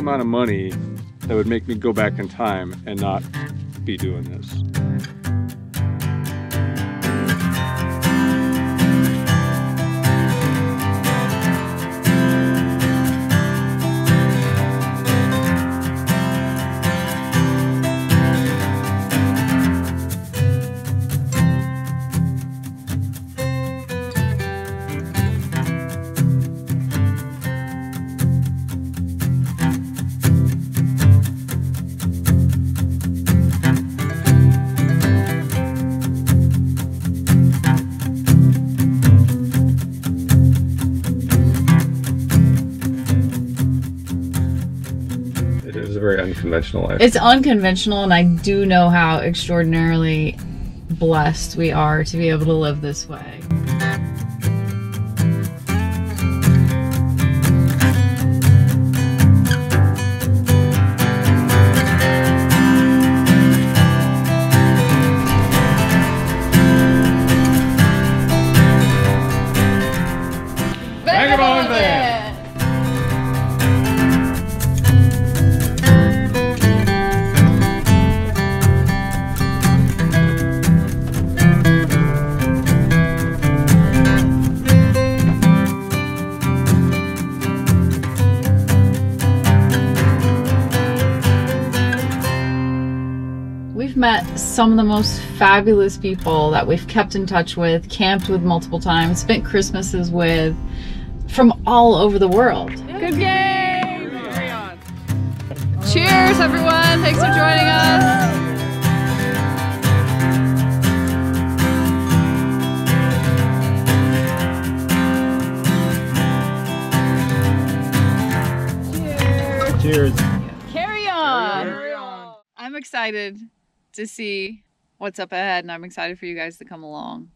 amount of money that would make me go back in time and not be doing this. It is a very unconventional life. It's unconventional, and I do know how extraordinarily blessed we are to be able to live this way. Vagabond Van! We've met some of the most fabulous people that we've kept in touch with, camped with multiple times, spent Christmases with, from all over the world. Good game! Carry on. Cheers, everyone! Thanks for joining us. Cheers. Carry on! Carry on! I'm excited to see what's up ahead, and I'm excited for you guys to come along.